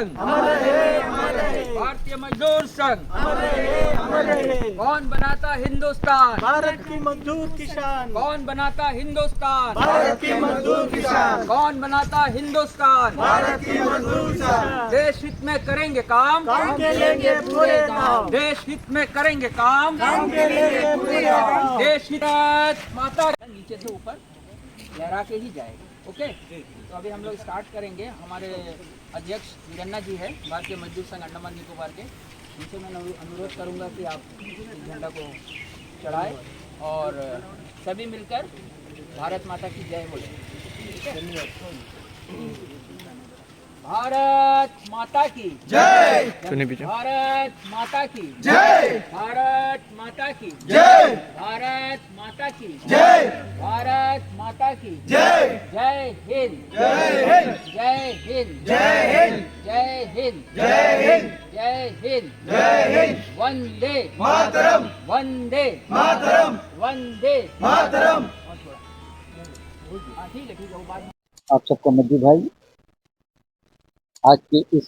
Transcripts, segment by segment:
संघ, भारतीय मजदूर संघ। कौन बनाता हिंदुस्तान? भारत की मजदूर किसान। कौन बनाता हिंदुस्तान? भारत की मजदूर किसान। कौन बनाता हिंदुस्तान? भारत की मजदूर किसान। देश हित में करेंगे काम, काम के लेंगे पूरे काम। देश हित में करेंगे काम, काम के लेंगे पूरे काम। देश हित। माता नीचे से ऊपर लहरा के ही जाएगा। ओके, तो अभी हम लोग स्टार्ट करेंगे। हमारे अध्यक्ष वीरन्ना जी है भारतीय मजदूर संघ अंडमान निकोबार के। उनसे मैं अनुरोध करूंगा कि आप इस झंडा को चढ़ाएं और सभी मिलकर भारत माता की जय बोले। भारत माता की जय। भारत माता की जय। भारत माता की जय। भारत माता की जय। भारत माता की जय। जय हिंद। जय हिंद। जय हिंद। जय हिंद। जय हिंद। जय हिंद। जय हिंद। जय हिंद। वंदे मातरम। वंदे मातरम। वंदे मातरम। ठीक है वो बात। आप सबका मध्य भाई, आज के इस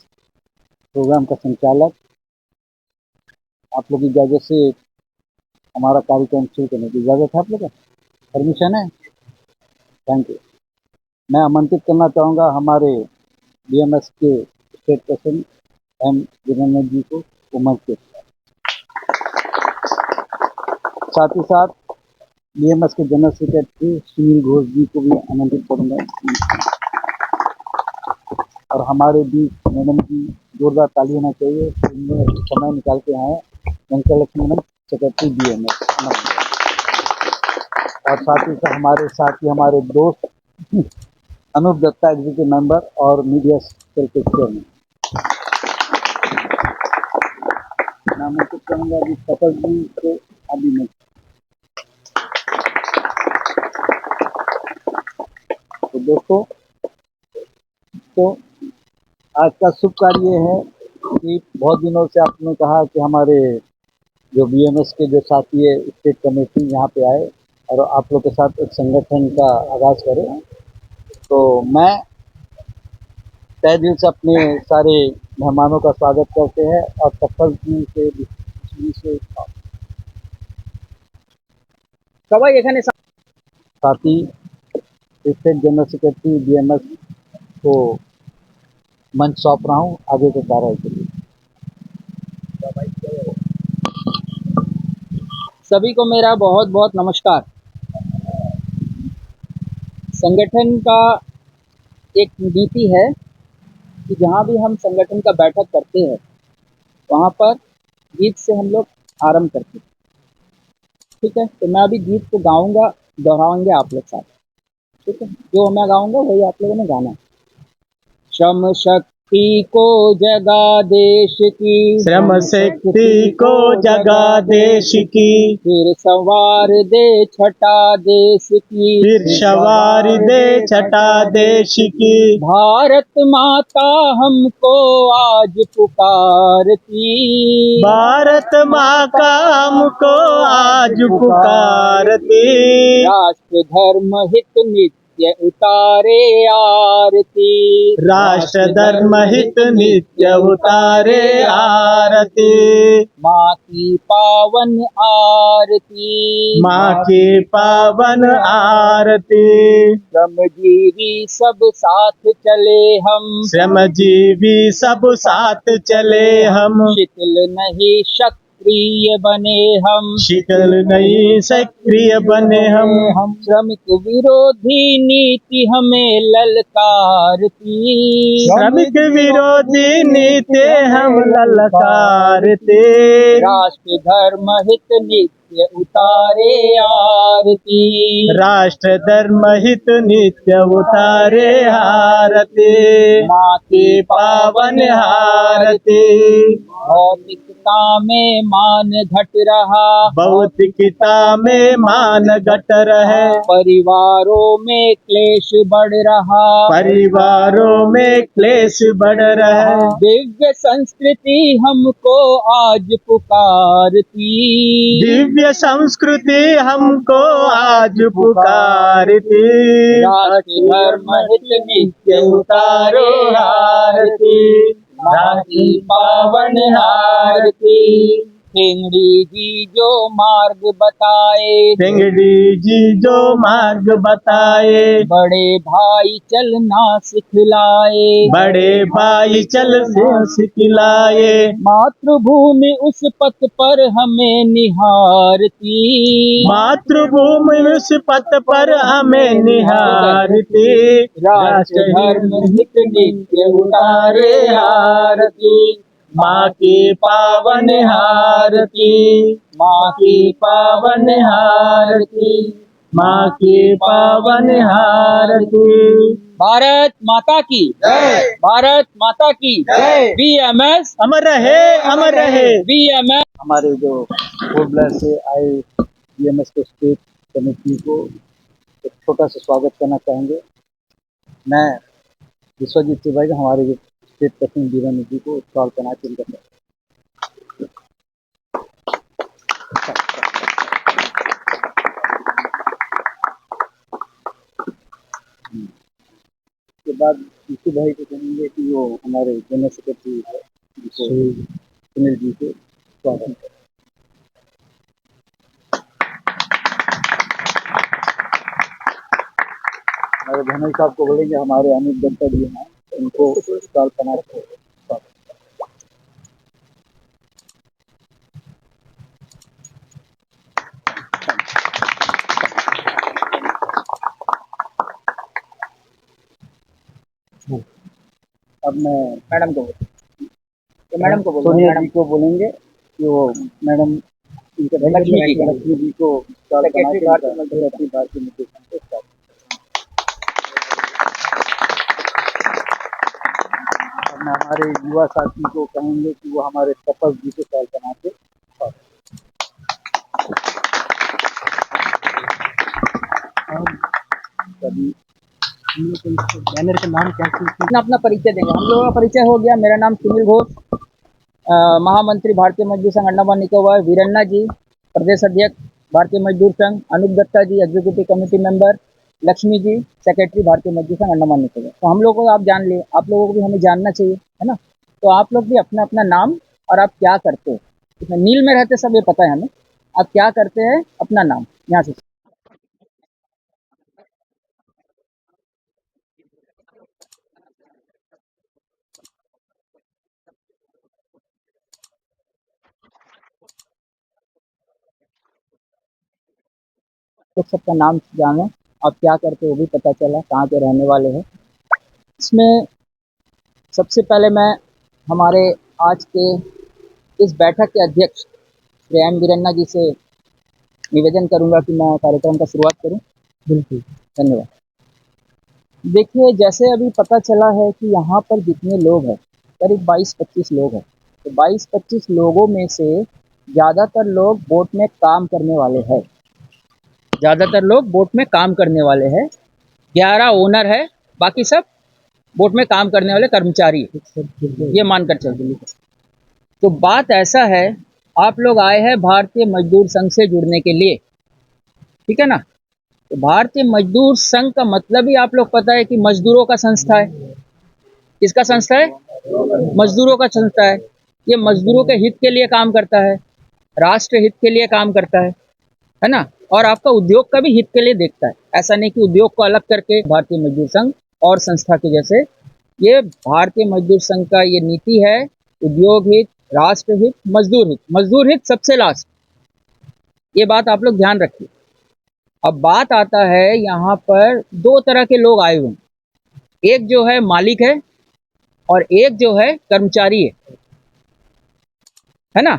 प्रोग्राम का संचालक, आप लोग की इजाज़त से हमारा कार्यक्रम शुरू करने की इजाज़त है? आप लोग का परमिशन है? Thank you. मैं आमंत्रित करना चाहूँगा हमारे बीएमएस के स्टेट प्रेसिडेंट एम वीरन्ना जी को उमर के साथ ही साथ बीएमएस के जनरल सेक्रेटरी सुनील घोष जी को भी आमंत्रित करूँगा। और हमारे बीच मैडम जी, जोरदार ताली होना चाहिए, उन्होंने समय निकाल के आए। Venkatalakshmi madam, secretary BMS. और साथ ही साथ हमारे दोस्त अनूप दत्ता, एग्जीक्यूटिव मेंबर और मीडिया सेल के चेयरमैन। मैं आमंत्रित करूँगा अभी तपस जी को। अभी मैं तो दोस्तों, तो आज का शुभ कार्य ये है कि बहुत दिनों से आपने कहा कि हमारे जो बीएमएस के जो साथी है स्टेट कमेटी यहाँ पे आए और आप लोग के साथ एक संगठन का आगाज़ करें। तो मैं तहे दिल से अपने सारे मेहमानों का स्वागत करते हैं और तपस जी से सबाई एखाने साथ ही स्टेट जनरल सेक्रेटरी बीएमएस को मंच सौंप रहा हूँ आगे के कार्य के लिए। सभी को मेरा बहुत बहुत नमस्कार। संगठन का एक नीति है कि जहाँ भी हम संगठन का बैठक करते हैं वहाँ पर गीत से हम लोग आरंभ करते हैं। ठीक है, तो मैं अभी गीत को गाऊंगा, दोहराएंगे आप लोग साथ। ठीक है, जो मैं गाऊंगा वही आप लोगों ने गाना है। श्रम शक्ति को जगा देश की, श्रम शक्ति को जगा देश की, फिर सवार दे छटा देश की, फिर सवार दे छटा देश की। भारत माता हमको आज पुकारती, भारत माँ का हमको आज पुकारती, राष्ट्र धर्म हित नित्य उतारे आरती, राष्ट्र धर्म हित नित्य उतारे आरती। माँ की पावन आरती, माँ की पावन आरती। श्रमजीवी सब साथ चले हम, श्रमजीवी सब साथ चले हम, शिथिल नहीं सक्रिय बने हम, शिथिल नहीं सक्रिय बने हम। श्रमिक विरोधी नीति हमें ललकारती, श्रमिक विरोधी नीति हम ललकारते, राष्ट्र धर्म हित नित्य उतारे आरती, राष्ट्र धर्म हित नित्य उतारे आरती। माँ की पावन आरती। भौतिकता में मान घट रहा, भौतिकता में मान घट रहे, परिवारों में क्लेश बढ़ रहा, परिवारों में क्लेश बढ़ रहा। दिव्य संस्कृति हमको आज पुकारती, दिव्य संस्कृति हमको आज पुकारती, राष्ट्र धर्म हित नित्य उतारो आरती, माँ की पावन आरती। ठेंगड़ी जी जो मार्ग बताए, ठेंगड़ी जी जो मार्ग बताए, बड़े भाई चलना सिखलाए। बड़े भाई चल से सिखलाए। मातृभूमि उस पथ पर हमें निहारती, मातृभूमि उस पथ पर हमें निहारती। राष्ट्र धर्म हित नित्य उतारे आरती। माँ की पावन आरती, माँ की पावन आरती, माँ की पावन आरती। भारत माता की जय। भारत माता की जय। BMS अमर रहे, अमर रहे। BMS। हमारे जो कोटला से आए बीएमएस के स्टेट कमेटी को एक छोटा सा स्वागत करना चाहेंगे। मैं विश्वजीत तिवारी हमारे जो स्टेट प्रेसिडेंट बीरन जी को स्टॉल करना चाहूँगा। उसके बाद यीशु भाई को कहेंगे कि वो हमारे जनरल सेक्रेटरी है जिसको सुनील जी को स्वागत करें। हमारे धनई साहब को बोलेंगे, हमारे अमित दत्ता जी हैं उनको स्टॉल करना चाहिए। अब मैं मैडम को सोनिया जी को बोलेंगे कि वो मैडम लक्ष्मी जी को स्टॉल करना सेक्रेटरी भारतीय मुद्दे संघ को स्टॉल। अब मैं हमारे युवा साथी को कहेंगे कि वो हमारे तपस जी को स्टॉल करना के कभी बैनर का नाम क्या अपना परिचय देंगे। हम लोगों का परिचय हो गया। मेरा नाम सुनील घोष, महामंत्री भारतीय मजदूर संघ अंडमान निकोबार। वीरन्ना जी प्रदेश अध्यक्ष भारतीय मजदूर संघ। अनूप दत्ता जी executive committee member. Lakshmi ji secretary भारतीय मजदूर संघ अंडमान निकोबार। तो हम लोगों को आप जान लिए, आप लोगों को भी हमें जानना चाहिए, है ना। तो आप लोग भी अपना अपना नाम और आप क्या करते हो, इसमें नील में रहते सब ये पता है हमें, आप क्या करते हैं, अपना नाम यहाँ से। लोग सबका नाम जाने, आप क्या करते हो वो भी पता चला, कहाँ के रहने वाले हैं। इसमें सबसे पहले मैं हमारे आज के इस बैठक के अध्यक्ष श्री एम वीरन्ना जी से निवेदन करूंगा कि मैं कार्यक्रम का शुरुआत करूं। बिल्कुल, धन्यवाद। देखिए, जैसे अभी पता चला है कि यहाँ पर जितने लोग हैं करीब 22-25 लोग हैं, तो 22-25 लोगों में से ज़्यादातर लोग बोट में काम करने वाले हैं। ज़्यादातर लोग बोट में काम करने वाले हैं। 11 ओनर है, बाकी सब बोट में काम करने वाले कर्मचारी, ये मानकर चलिए। तो बात ऐसा है, आप लोग आए हैं भारतीय मजदूर संघ से जुड़ने के लिए, ठीक है ना। तो भारतीय मजदूर संघ का मतलब ही आप लोग पता है कि मजदूरों का संस्था है। किसका संस्था है? मजदूरों का संस्था है। ये मजदूरों के हित के लिए काम करता है, राष्ट्र हित के लिए काम करता है ना। और आपका उद्योग का भी हित के लिए देखता है। ऐसा नहीं कि उद्योग को अलग करके भारतीय मजदूर संघ और संस्था के जैसे, ये भारतीय मजदूर संघ का ये नीति है, उद्योग हित, राष्ट्र हित, मजदूर हित। मजदूर हित सबसे लास्ट, ये बात आप लोग ध्यान रखिए। अब बात आता है, यहाँ पर दो तरह के लोग आए हुए हैं, एक जो है मालिक है और एक जो है कर्मचारी है ना।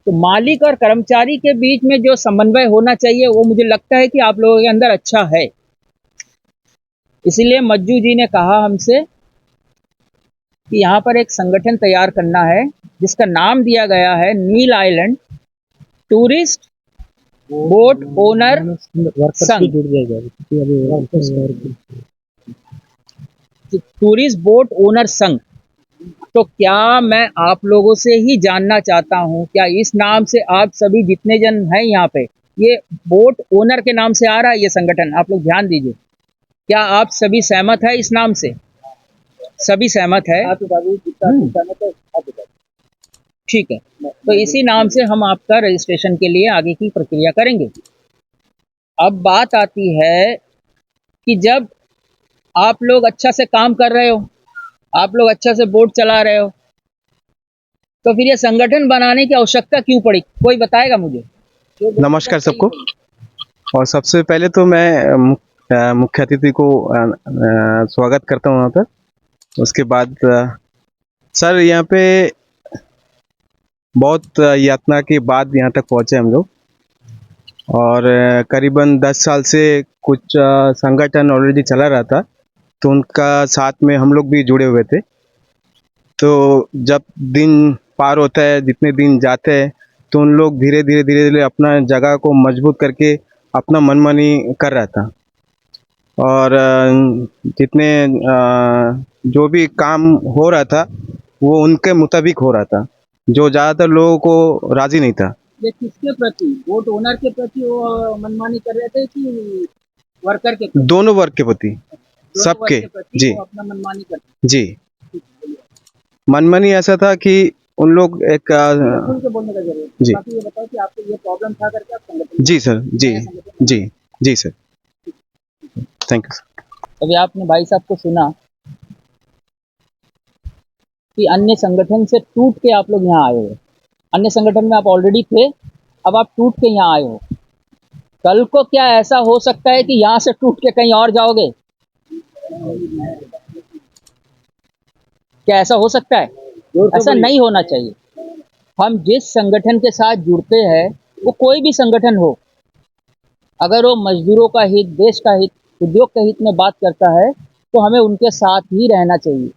तो मालिक और कर्मचारी के बीच में जो समन्वय होना चाहिए वो मुझे लगता है कि आप लोगों के अंदर अच्छा है। इसलिए मज्जू जी ने कहा हमसे कि यहाँ पर एक संगठन तैयार करना है जिसका नाम दिया गया है नील आइलैंड टूरिस्ट बोट ओनर संघ। टूरिस्ट बोट ओनर संघ। तो क्या मैं आप लोगों से ही जानना चाहता हूं, क्या इस नाम से आप सभी जितने जन हैं यहाँ पे, ये बोट ओनर के नाम से आ रहा है ये संगठन? आप लोग ध्यान दीजिए, क्या आप सभी सहमत है इस नाम से? सभी सहमत है। ठीक है, तो इसी नाम से हम आपका रजिस्ट्रेशन के लिए आगे की प्रक्रिया करेंगे। अब बात आती है कि जब आप लोग अच्छा से काम कर रहे हो, आप लोग अच्छा से बोट चला रहे हो, तो फिर ये संगठन बनाने की आवश्यकता क्यों पड़ी? कोई बताएगा मुझे? नमस्कार सबको। और सबसे पहले तो मैं मुख्य अतिथि को स्वागत करता हूँ यहाँ पर। उसके बाद सर यहाँ पे बहुत यातना के बाद यहाँ तक पहुँचे हम लोग, और करीबन 10 साल से कुछ संगठन ऑलरेडी चला रहा था, तो उनका साथ में हम लोग भी जुड़े हुए थे। तो जब दिन पार होता है, जितने दिन जाते हैं, तो उन लोग धीरे धीरे अपना जगह को मजबूत करके अपना मनमानी कर रहा था। और जितने जो भी काम हो रहा था वो उनके मुताबिक हो रहा था, जो ज़्यादातर लोगों को राज़ी नहीं था। ये किसके प्रति, बोट ओनर के प्रति वो मनमानी कर रहे थे कि वर्कर के प्रति? दोनों वर्ग के प्रति, सबके। जी वो अपना मनमानी करते? जी, मनमानी ऐसा था कि उन लोग एक खुल के बोलने का जरूरत जी। बाकी ये बताओ कि आपको ये प्रॉब्लम था करके आप संगठन? जी सर, जी सर, थैंक यू सर। अभी आपने भाई साहब को सुना कि अन्य संगठन से टूट के आप लोग यहाँ आए हो। अन्य संगठन में आप ऑलरेडी थे, अब आप टूट के यहाँ आए हो। कल को क्या ऐसा हो सकता है कि यहाँ से टूट के कहीं और जाओगे? क्या ऐसा हो सकता है? ऐसा नहीं होना चाहिए। हम जिस संगठन के साथ जुड़ते हैं, वो कोई भी संगठन हो, अगर वो मजदूरों का हित, देश का हित, उद्योग के हित में बात करता है, तो हमें उनके साथ ही रहना चाहिए।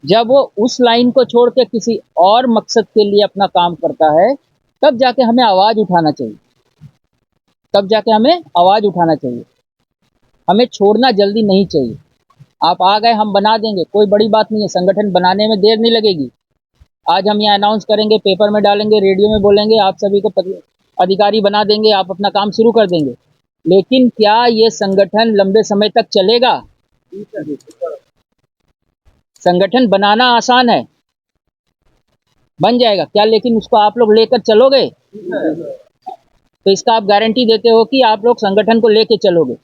जब वो उस लाइन को छोड़ के किसी और मकसद के लिए अपना काम करता है, तब जाके हमें आवाज़ उठाना चाहिए, तब जाके हमें आवाज़ उठाना चाहिए। हमें छोड़ना जल्दी नहीं चाहिए। आप आ गए, हम बना देंगे, कोई बड़ी बात नहीं है। संगठन बनाने में देर नहीं लगेगी। आज हम यहाँ अनाउंस करेंगे, पेपर में डालेंगे, रेडियो में बोलेंगे, आप सभी को अधिकारी बना देंगे, आप अपना काम शुरू कर देंगे। लेकिन क्या ये संगठन लंबे समय तक चलेगा? संगठन बनाना आसान है, बन जाएगा क्या, लेकिन उसको आप लोग लेकर चलोगे? तो इसका आप गारंटी देते हो कि आप लोग संगठन को लेके चलोगे?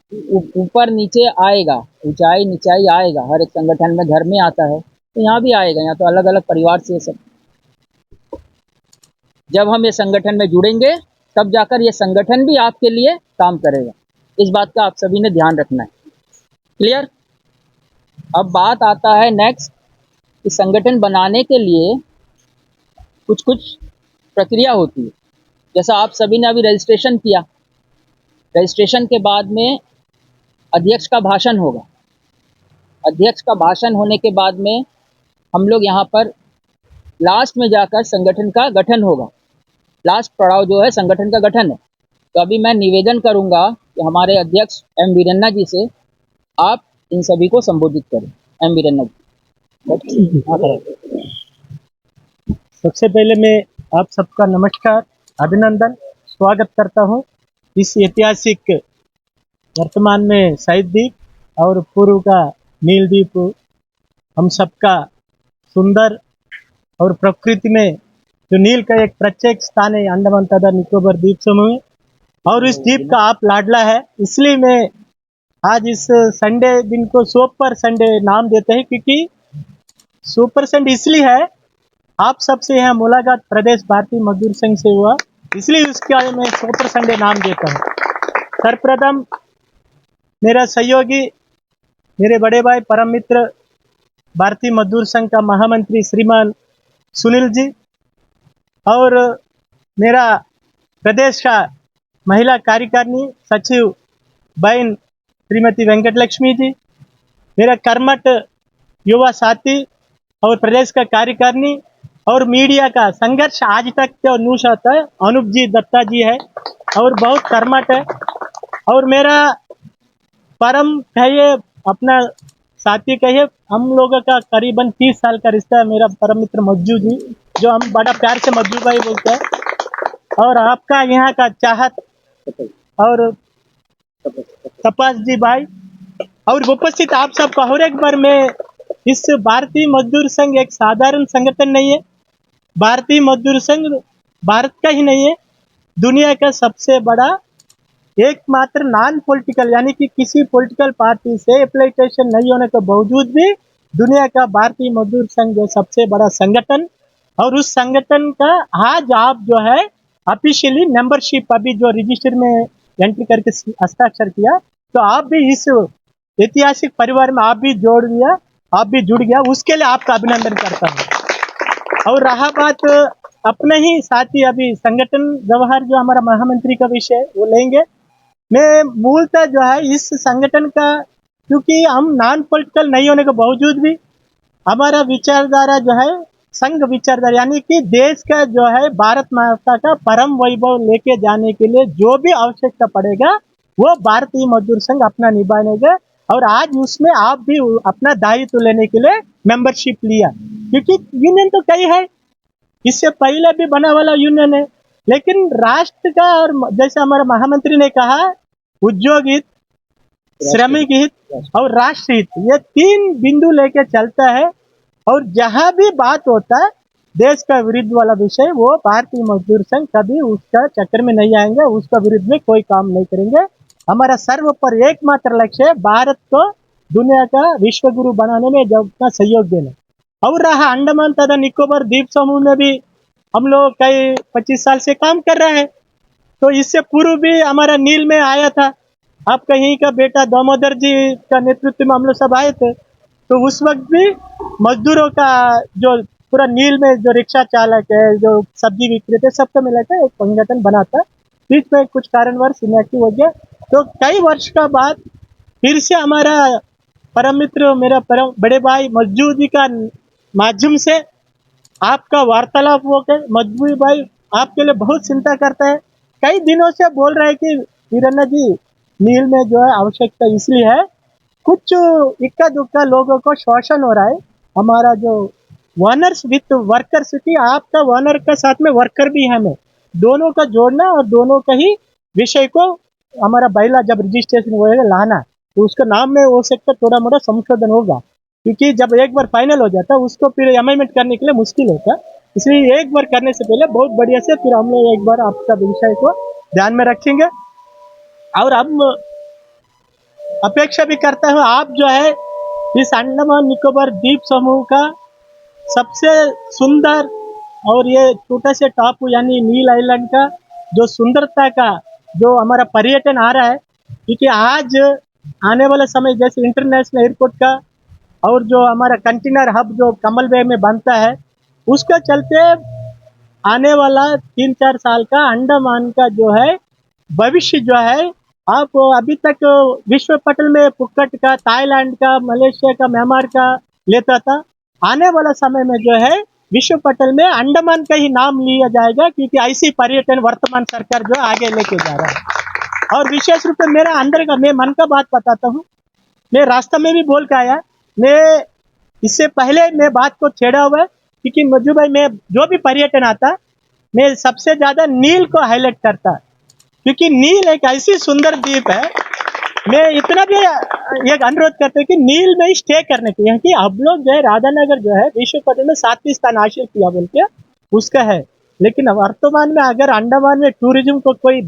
ऊपर नीचे आएगा, ऊंचाई नीचाई आएगा, हर एक संगठन में घर में आता है, तो यहाँ भी आएगा। यहाँ तो अलग अलग परिवार से सब। जब हम ये संगठन में जुड़ेंगे, तब जाकर ये संगठन भी आपके लिए काम करेगा। इस बात का आप सभी ने ध्यान रखना है। क्लियर? अब बात आता है नेक्स्ट कि संगठन बनाने के लिए कुछ प्रक्रिया होती है। जैसा आप सभी ने अभी रजिस्ट्रेशन किया, रजिस्ट्रेशन के बाद में अध्यक्ष का भाषण होगा। अध्यक्ष का भाषण होने के बाद में हम लोग यहाँ पर लास्ट में जाकर संगठन का गठन होगा। लास्ट पड़ाव जो है संगठन का गठन है। तो अभी मैं निवेदन करूँगा कि हमारे अध्यक्ष एम वीरन्ना जी से आप इन सभी को संबोधित करें। एम वीरन्ना जी। सबसे पहले मैं आप सबका नमस्कार, अभिनंदन, स्वागत करता हूं इस ऐतिहासिक वर्तमान में शहीद द्वीप और पूर्व का नील द्वीप, हम सबका सुंदर और प्रकृति में जो नील का एक प्रत्येक स्थान है अंडमान तथा निकोबार द्वीप समूह में, और इस द्वीप का आप लाडला है। इसलिए मैं आज इस संडे दिन को सुपर संडे नाम देते हैं, क्योंकि सुपर संडे इसलिए है, आप सबसे यहाँ मुलाकात प्रदेश भारतीय मजदूर संघ से हुआ, इसलिए उसका मैं सुपर संडे नाम देता हूँ। सर्वप्रथम मेरा सहयोगी, मेरे बड़े भाई, परम मित्र, भारतीय मजदूर संघ का महामंत्री श्रीमान सुनील जी, और मेरा प्रदेश का महिला कार्यकारिणी सचिव बहन श्रीमती वेंकट लक्ष्मी जी, मेरा कर्मठ युवा साथी और प्रदेश का कार्यकारिणी और मीडिया का संघर्ष आज तक जो न्यूज आता है, अनूप जी दत्ता जी है और बहुत कर्मठ है। और मेरा परम कहिए, अपना साथी कहिए, हम लोगों का करीबन 30 साल का रिश्ता है। मेरा परम मित्र मज्जू जी, जो हम बड़ा प्यार से मज्जू भाई बोलते हैं, और आपका यहाँ का चाहत और तपास जी भाई, और उपस्थित आप सबका और एक बार मैं इस भारतीय मजदूर संघ एक साधारण संगठन नहीं है। भारतीय मजदूर संघ भारत का ही नहीं है, दुनिया का सबसे बड़ा एकमात्र नॉन पॉलिटिकल, यानी कि किसी पॉलिटिकल पार्टी से एप्लीकेशन नहीं होने के बावजूद भी दुनिया का भारतीय मजदूर संघ जो सबसे बड़ा संगठन, और उस संगठन का आज आप जो है ऑफिशियली मेंबरशिप अभी जो रजिस्टर में एंट्री करके हस्ताक्षर किया, तो आप भी इस ऐतिहासिक परिवार में आप भी जुड़ गया, उसके लिए आपका अभिनंदन करता हूँ। और रहा बात अपने ही साथी अभी संगठन व्यवहार जो हमारा महामंत्री का विषय वो लेंगे। मैं मूलतः जो है इस संगठन का, क्योंकि हम नॉन पॉलिटिकल नहीं होने के बावजूद भी हमारा विचारधारा जो है संघ विचारधारा, यानी कि देश का जो है भारत माता का परम वैभव लेके जाने के लिए जो भी आवश्यकता पड़ेगा वो भारतीय मजदूर संघ अपना निभाएगा। और आज उसमें आप भी अपना दायित्व लेने के लिए मेंबरशिप लिया, क्योंकि यूनियन तो कई है, इससे पहले भी बना वाला यूनियन है, लेकिन राष्ट्र का और जैसे हमारे महामंत्री ने कहा उद्योग हित, श्रमिक हित और राष्ट्र हित, ये तीन बिंदु लेके चलता है। और जहां भी बात होता है देश का विरुद्ध वाला विषय, वो भारतीय मजदूर संघ कभी उसका चक्कर में नहीं आएंगे, उसका विरुद्ध में कोई काम नहीं करेंगे। हमारा सर्व पर एकमात्र लक्ष्य है भारत को दुनिया का विश्व गुरु बनाने में जो अपना सहयोग देना। और रहा अंडमान तथा निकोबार द्वीप समूह में भी हम लोग कई 25 साल से काम कर रहे हैं, तो इससे पूर्व भी हमारा नील में आया था, आप कहीं का बेटा दामोदर जी का नेतृत्व में हम लोग सब आए थे, तो उस वक्त भी मजदूरों का जो पूरा नील में जो रिक्शा चालक है, जो सब्जी विक्रेता, सबका मिलाकर एक संगठन बना था। बीच में कुछ कारणवश इनएक्टिव हो गया, तो कई वर्ष का बाद फिर से हमारा परम मित्र मेरा परम बड़े भाई मजदूर जी का माध्यम से आपका वार्तालाप होकर, मजदूर भाई आपके लिए बहुत चिंता करता है, कई दिनों से बोल रहे हैं कि वीरन्ना जी नील में जो है आवश्यकता इसलिए है, कुछ इक्का दुक्का लोगों को शोषण हो रहा है। हमारा जो वनर्स विथ वर्कर्स की, आपका वनर के साथ में वर्कर भी है, हमें दोनों का जोड़ना और दोनों का ही विषय को हमारा बैला जब रजिस्ट्रेशन होएगा लाना, तो उसका नाम में हो सकता थोड़ा मोटा संशोधन होगा, क्योंकि जब एक बार फाइनल हो जाता है उसको फिर अमेंडमेंट करने के लिए मुश्किल होता है, इसलिए एक बार करने से पहले बहुत बढ़िया से फिर हम लोग एक बार आपका विषय को ध्यान में रखेंगे। और अब अपेक्षा भी करता हूँ आप जो है इस अंडमान निकोबार द्वीप समूह का सबसे सुंदर और ये छोटा से टापू यानी नील आइलैंड का जो सुंदरता का जो हमारा पर्यटन आ रहा है, क्योंकि आज आने वाला समय जैसे इंटरनेशनल एयरपोर्ट का और जो हमारा कंटेनर हब जो कमल बे में बनता है, उसका चलते आने वाला 3-4 साल का अंडमान का जो है भविष्य जो है, आप अभी तक विश्व पटल में पुक्कट का, थाईलैंड का, मलेशिया का, म्यांमार का लेता था, आने वाला समय में जो है विश्व पटल में अंडमान का ही नाम लिया जाएगा, क्योंकि ऐसी पर्यटन वर्तमान सरकार जो आगे लेके जा रहा है। और विशेष रूप से मेरा अंदर का, मैं मन का बात बताता हूँ, मैं रास्ता में भी बोल के आया, मैं इससे पहले मैं बात को छेड़ा हुआ है, क्योंकि मज्जू भाई मैं जो भी पर्यटन आता मैं सबसे ज्यादा नील को हाईलाइट करता, क्योंकि नील एक ऐसी सुंदर द्वीप है। मैं इतना भी एक अनुरोध करते हैं कि नील में ही स्टे करने के लिए, कि अब लोग जो है राधानगर जो है विश्व पटल में 7वीं स्थान हासिल किया बोल के उसका है, लेकिन वर्तमान में अगर अंडमान में टूरिज्म को कोई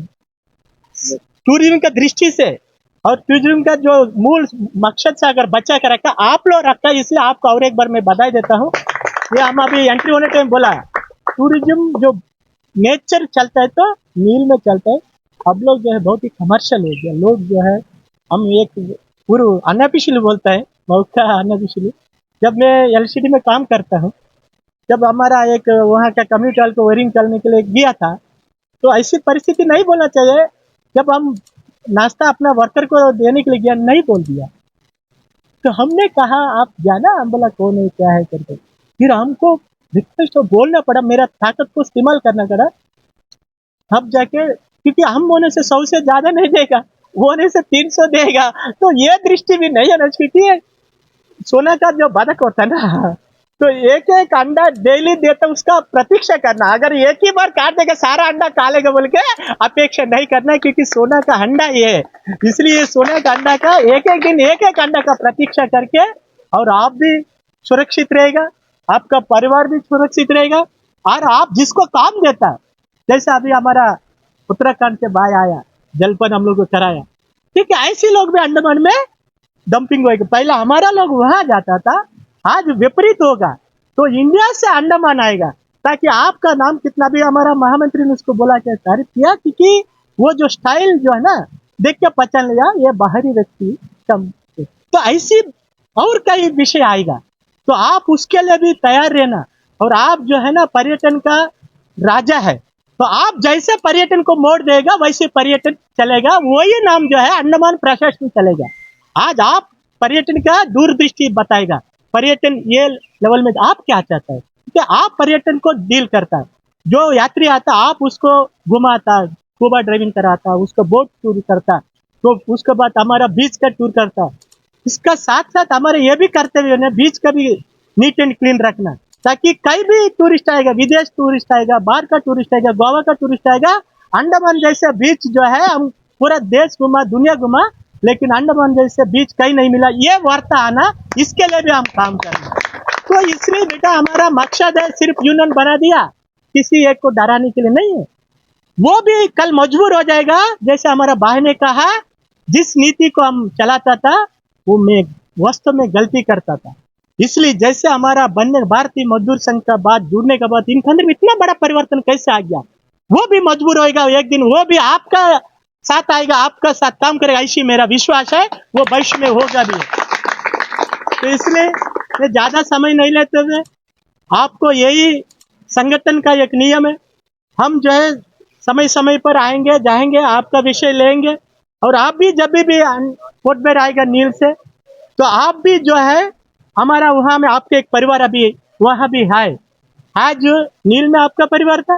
टूरिज्म का दृष्टि से और टूरिज्म का जो मूल मकसद से अगर बचा कर रखा, आप लोग रखा, इसलिए आपको और एक बार मैं बधाई देता हूँ। ये हम अभी एंट्री होने टाइम बोला, टूरिज्म जो नेचर चलता है तो नील में चलता है। अब लोग जो है बहुत ही कमर्शियल हो गया, लोग जो है हम एक पूर्व अनऑफिशियली बोलता है मौका अनऑफिशियली, जब मैं एलसीडी में काम करता हूँ, जब हमारा एक वहाँ का कम्युनिटी को वायरिंग करने के लिए गया था, तो ऐसी परिस्थिति नहीं बोलना चाहिए, जब हम नाश्ता अपना वर्कर को देने के लिए गया, नहीं बोल दिया, तो हमने कहा आप जाना, हम बोला कौन है क्या है करके, फिर हमको रिक्वेस्ट तो बोलना पड़ा, मेरा ताकत को इस्तेमाल करना पड़ा, अब जाके, क्योंकि हम होने से 100 से ज्यादा नहीं देगा, वो होने से 300 देगा, तो ये दृष्टि भी नहीं है ना, क्योंकि सोना का जो बदक होता है ना, तो एक एक अंडा डेली देता, उसका प्रतीक्षा करना, अगर एक ही बार काट देगा सारा अंडा कालेगा बोल के अपेक्षा नहीं करना, क्योंकि सोना का अंडा ये है, इसलिए सोना का अंडा का एक एक दिन एक एक अंडा का प्रतीक्षा करके, और आप भी सुरक्षित रहेगा, आपका परिवार भी सुरक्षित रहेगा, और आप जिसको काम देता, जैसे अभी हमारा उत्तराखंड से भाई आया, जलपन हम लोग को कराया, ठीक है, ऐसे लोग भी अंडमान में डंपिंग होएगा। पहले हमारा लोग वहां जाता था, आज विपरीत होगा, तो इंडिया से अंडमान आएगा, ताकि आपका नाम कितना भी, हमारा महामंत्री ने उसको बोला के तारीफ किया, क्योंकि वो जो स्टाइल जो है ना, देख के पहचान लिया ये बाहरी व्यक्ति कम। तो ऐसी और कई विषय आएगा, तो आप उसके लिए भी तैयार रहना। और आप जो है ना पर्यटन का राजा है, तो आप जैसे पर्यटन को मोड़ देगा वैसे पर्यटन चलेगा, वही नाम जो है अंडमान प्रशासन चलेगा। आज आप पर्यटन का दूरदृष्टि बताएगा, पर्यटन ये लेवल में आप क्या चाहते हैं, क्योंकि आप पर्यटन को डील करता है, जो यात्री आता आप उसको घुमाता, स्कूबा ड्राइविंग कराता, उसको बोट टूर करता, तो उसके बाद हमारा बीच का टूर करता। इसका साथ साथ हमारे ये भी कर्तव्य है बीच का भी नीट एंड क्लीन रखना, ताकि कहीं भी टूरिस्ट आएगा, विदेश टूरिस्ट आएगा, बाहर का टूरिस्ट आएगा, गोवा का टूरिस्ट आएगा, अंडमान जैसे बीच जो है हम पूरा देश घुमा, दुनिया घुमा, लेकिन अंडमान जैसे बीच कहीं नहीं मिला, ये वार्ता आना, इसके लिए भी हम काम करेंगे। तो इसलिए बेटा हमारा मकसद है सिर्फ यूनियन बना दिया, किसी एक को डराने के लिए नहीं है, वो भी कल मजबूर हो जाएगा। जैसे हमारा भाई ने कहा, जिस नीति को हम चलाता था वो मैं वास्तव में गलती करता था, इसलिए जैसे हमारा बनने भारतीय मजदूर संघ का बात जुड़ने के बाद इनके अंदर इतना बड़ा परिवर्तन कैसे आ गया, वो भी मजबूर होएगा, एक दिन वो भी आपका साथ आएगा, आपका साथ काम करेगा, ऐसी मेरा विश्वास है, वो भविष्य में होगा भी। तो इसलिए मैं ज्यादा समय नहीं लेते हुए आपको यही संगठन का एक नियम है, हम जो है समय समय पर आएंगे जाएंगे, आपका विषय लेंगे, और आप भी जब भी पोर्टब्लेयर आएगा नील से, तो आप भी जो है हमारा वहाँ में आपके एक परिवार अभी वहाँ भी है, आज नील में आपका परिवार था,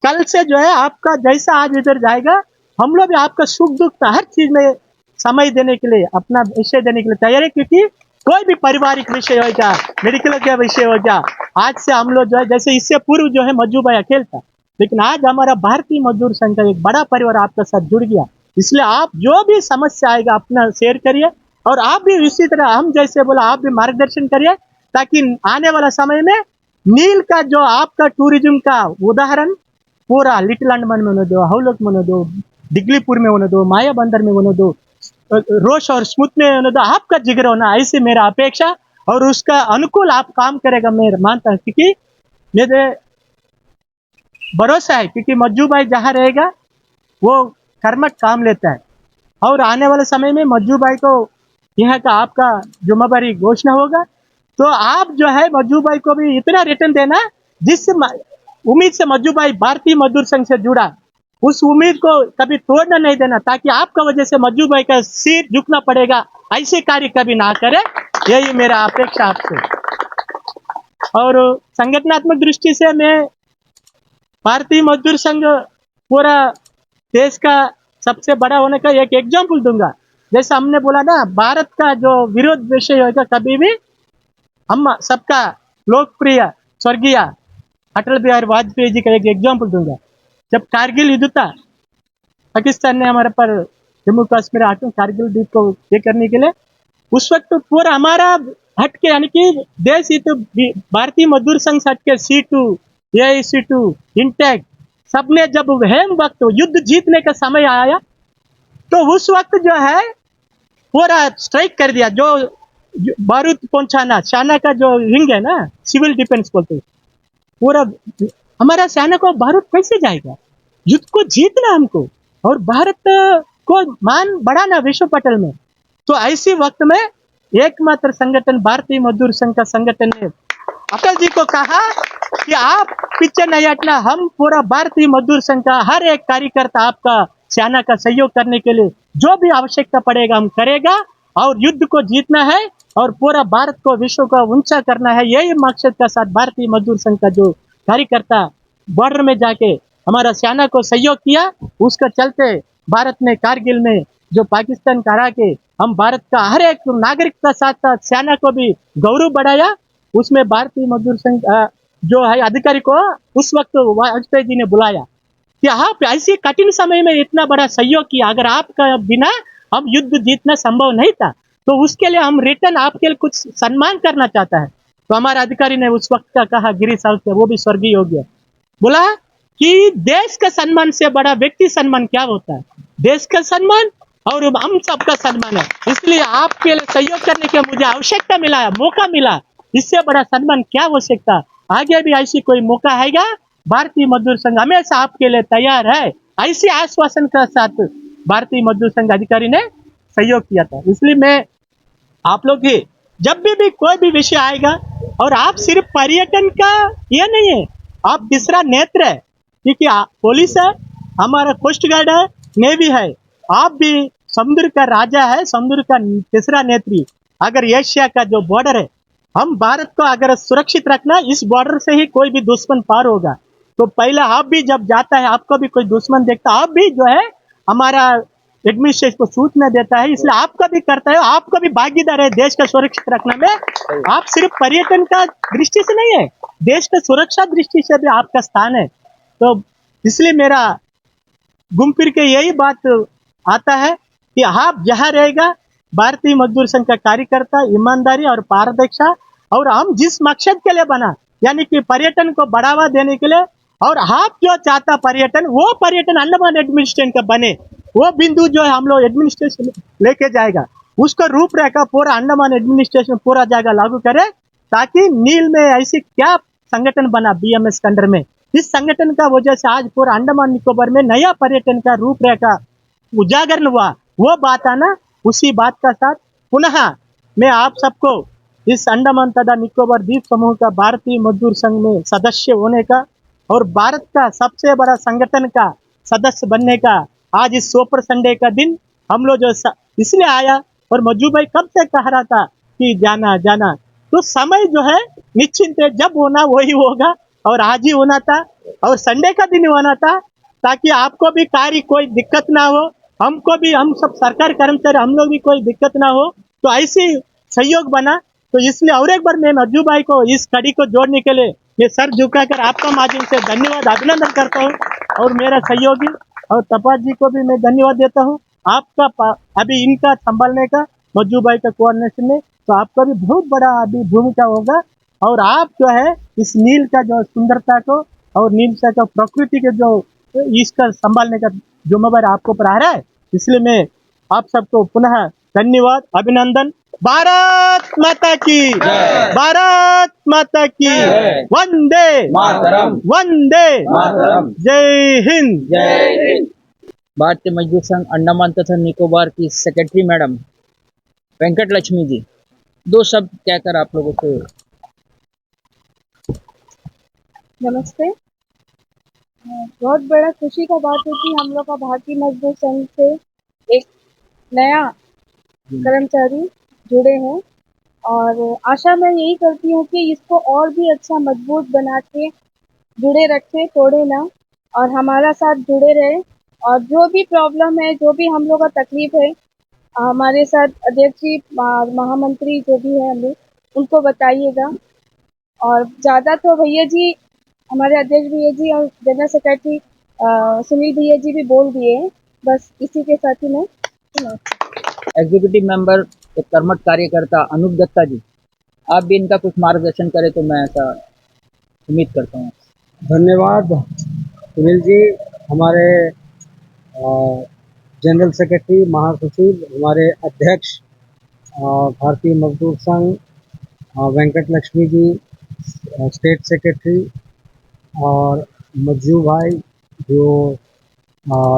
कल से जो है आपका जैसा आज इधर जाएगा, हम लोग भी आपका सुख दुख का हर चीज में समय देने के लिए, अपना विषय देने के लिए तैयार है, क्योंकि कोई भी पारिवारिक विषय हो गया, मेडिकल का विषय हो गया, आज से हम लोग जो है, जैसे इससे पूर्व जो है मज्जू भाई अकेले था, लेकिन आज हमारा भारतीय मजदूर संघ का एक बड़ा परिवार आपके साथ जुड़ गया। इसलिए आप जो भी समस्या आएगा अपना शेयर करिए, और आप भी इसी तरह हम जैसे बोला आप भी मार्गदर्शन करिए, ताकि आने वाला समय में नील का जो आपका टूरिज्म का उदाहरण पूरा लिटिल अंडमान में होने दो, हाउलक में होने दो, डिगलीपुर में होने दो, माया बंदर में होने दो, रोश और स्मूथ में होने दो, आपका जिक्र होना, ऐसी मेरा अपेक्षा, और उसका अनुकूल आप काम करेगा मैं मानता हूँ, क्योंकि मेरे भरोसा है, क्योंकि मज्जू भाई जहाँ रहेगा वो कर्मठ काम लेता है, और आने वाले समय में मज्जू भाई को यहाँ का आपका जिम्मेदारी घोषणा होगा, तो आप जो है मज्जू भाई को भी इतना रिटर्न देना, जिस उम्मीद से मज्जू भाई भारतीय मजदूर संघ से जुड़ा, उस उम्मीद को कभी तोड़ना नहीं देना, ताकि आपका वजह से मज्जू भाई का सिर झुकना पड़ेगा, ऐसे कार्य कभी ना करे, यही मेरा अपेक्षा आपसे। और संगठनात्मक दृष्टि से मैं भारतीय मजदूर संघ पूरा देश का सबसे बड़ा होने का एक एग्जाम्पल दूंगा। जैसे हमने बोला ना, भारत का जो विरोध विषय होगा कभी भी, हम सबका लोकप्रिय स्वर्गीय अटल बिहारी वाजपेयी जी का एक एग्जाम्पल दूंगा। जब कारगिल युद्ध था, पाकिस्तान ने हमारे पर जम्मू कश्मीर आटू कारगिल द्वीप को ये करने के लिए, उस वक्त तो पूरा हमारा हट के, यानी कि देश ही तो भारतीय मजदूर संघ हट के C2 AIC2 इंटैक्ट सबने जब हेम वक्त युद्ध जीतने का समय आया, तो उस वक्त जो है पूरा स्ट्राइक कर दिया, जो बारूद पहुंचाना, सेना का जो विंग है ना, सिविल डिफेंस बोलते हैं, पूरा हमारा सेना को बारूद कैसे जाएगा, युद्ध को जीतना हमको, और भारत को मान बढ़ाना विश्व पटल में। तो ऐसे वक्त में एकमात्र संगठन भारतीय मजदूर संघ का संगठन ने अटल जी को कहा कि आप पीछे नहीं हटना, हम पूरा भारतीय मजदूर संघ का हर एक कार्यकर्ता आपका सेना का सहयोग करने के लिए जो भी आवश्यकता पड़ेगा हम करेगा, और युद्ध को जीतना है और पूरा भारत को विश्व का ऊंचा करना है, यही मकसद का साथ भारतीय मजदूर संघ का जो कार्यकर्ता बॉर्डर में जाके हमारा सेना को सहयोग किया, उसका चलते भारत ने कारगिल में जो पाकिस्तान का हरा के हम भारत का हर एक नागरिक का साथ साथ सेना को भी गौरव बढ़ाया। उसमें भारतीय मजदूर संघ जो है अधिकारी को उस वक्त वाजपेयी जी ने बुलाया कि आप ऐसे कठिन समय में इतना बड़ा सहयोग किया, अगर आपका बिना हम युद्ध जीतना संभव नहीं था, तो उसके लिए हम रिटर्न आपके लिए कुछ सम्मान करना चाहता है। तो हमारे अधिकारी ने उस वक्त का कहा, गिरीश सावत, वो भी स्वर्गीय हो गया, बोला कि देश का सम्मान से बड़ा व्यक्ति सम्मान क्या होता है, देश का सम्मान और हम सबका सम्मान है। इसलिए आपके लिए सहयोग करने की मुझे आवश्यकता मिला है, मौका मिला, इससे बड़ा सम्मान क्या हो सकता। आगे भी ऐसी कोई मौका आएगा, भारतीय मजदूर संघ हमेशा आपके लिए तैयार है, ऐसे आश्वासन के साथ भारतीय मजदूर संघ अधिकारी ने सहयोग किया था। इसलिए मैं आप लोग भी जब भी कोई भी विषय आएगा, और आप सिर्फ पर्यटन का ये नहीं है, आप तीसरा नेत्र है, क्योंकि पुलिस है, हमारा कोस्ट गार्ड है, नेवी है, आप भी समुद्र का राजा है, समुद्र का तीसरा नेत्री। अगर एशिया का जो बॉर्डर है, हम भारत को अगर सुरक्षित रखना, इस बॉर्डर से ही कोई भी दुश्मन पार होगा। तो पहले आप भी जब जाता है, आपको भी कोई दुश्मन देखता, आप भी जो है हमारा एडमिनिस्ट्रेशन को सूचना देता है, इसलिए आपका भी करता है, आपका भी भागीदार है देश का सुरक्षित रखने में। आप सिर्फ पर्यटन का दृष्टि से नहीं है, देश का सुरक्षा दृष्टि से भी आपका स्थान है। तो इसलिए मेरा घूम फिर के यही बात आता है कि आप जहाँ रहेगा, भारतीय मजदूर संघ का कार्यकर्ता ईमानदारी और पारदर्शिता, और हम जिस मकसद के लिए बना, यानी कि पर्यटन को बढ़ावा देने के लिए, और आप जो चाहता पर्यटन, वो पर्यटन अंडमान एडमिनिस्ट्रेशन का बने, वो बिंदु जो है हम लोग एडमिनिस्ट्रेशन लेके जाएगा, उसका रूपरेखा पूरा अंडमान एडमिनिस्ट्रेशन पूरा जगह लागू करे, ताकि नील में ऐसी क्या संगठन बना बीएमएस के अंडर में, इस संगठन का वजह से आज पूरा अंडमान निकोबार में नया पर्यटन का रूपरेखा उजागर हुआ। वो बात आना, उसी बात का साथ पुनः मैं आप सबको इस अंडमान तथा निकोबार द्वीप समूह का भारतीय मजदूर संघ में सदस्य होने का, और भारत का सबसे बड़ा संगठन का सदस्य बनने का आज इस सुपर संडे का दिन हम लोग जो इसलिए आया। और मज्जू भाई कब से कह रहा था कि जाना जाना, तो समय जो है निश्चिंत है, जब होना वही होगा, और आज ही होना था, और संडे का दिन होना था, ताकि आपको भी कार्य कोई दिक्कत ना हो, हमको भी, हम सब सरकारी कर्मचारी हम लोग भी कोई दिक्कत ना हो, तो ऐसे सहयोग बना। तो इसलिए और एक बार मैं मज्जू भाई को इस कड़ी को जोड़ने के लिए मैं सर झुकाकर आपका माध्यम से धन्यवाद अभिनंदन करता हूँ, और मेरा सहयोगी और तपास जी को भी मैं धन्यवाद देता हूँ, आपका अभी इनका संभालने का, मज्जू भाई का कोऑर्डिनेशन में, तो आपका भी बहुत बड़ा अभी भूमिका होगा। और आप जो है इस नील का जो सुंदरता को और नील से का प्रकृति के जो इसका संभालने का जिम्मेदारी आपको पर आ रहा है, इसलिए मैं आप सबको पुनः धन्यवाद अभिनंदन। भारत माता की, भारत माता की, वंदे मातरम, वंदे मातरम, जय हिंद, जय हिंद। भारतीय मजदूर संघ अंडमान तथा निकोबार की सेक्रेटरी मैडम वेंकट लक्ष्मी जी, दो शब्द कहकर आप लोगों को। नमस्ते। बहुत बड़ा खुशी का बात है कि हम लोग का भारतीय मजदूर संघ से एक नया कर्मचारी जुड़े हैं, और आशा मैं यही करती हूँ कि इसको और भी अच्छा मजबूत बना के जुड़े रखें, तोड़े ना, और हमारा साथ जुड़े रहे। और जो भी प्रॉब्लम है, जो भी हम लोग का तकलीफ है, हमारे साथ अध्यक्ष जी, महामंत्री जो भी है, हमें उनको बताइएगा। और ज़्यादा तो भैया जी, हमारे अध्यक्ष भैया जी और जनरल सेक्रेटरी सुनील भैया जी भी बोल दिए हैं, बस इसी के साथ ही मैं। एग्जीक्यूटिव मेंबर, एक कर्मठ कार्यकर्ता अनूप दत्ता जी, आप भी इनका कुछ मार्गदर्शन करें तो मैं ऐसा उम्मीद करता हूँ। धन्यवाद सुनील जी, हमारे जनरल सेक्रेटरी, महासचिव, हमारे अध्यक्ष भारतीय मजदूर संघ वेंकट लक्ष्मी जी, स्टेट सेक्रेटरी, और मज्जू भाई, जो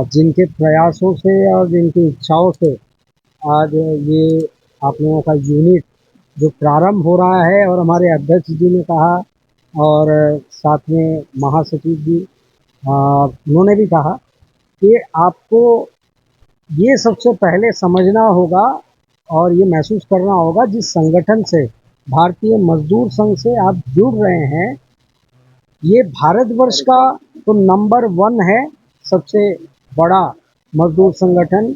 जिनके प्रयासों से और जिनकी इच्छाओं से आज ये आप लोगों का यूनिट जो प्रारंभ हो रहा है, और हमारे अध्यक्ष जी ने कहा, और साथ में महासचिव जी उन्होंने भी कहा कि आपको ये सबसे पहले समझना होगा और ये महसूस करना होगा, जिस संगठन से, भारतीय मजदूर संघ से आप जुड़ रहे हैं, ये भारतवर्ष का तो नंबर 1 है, सबसे बड़ा मजदूर संगठन।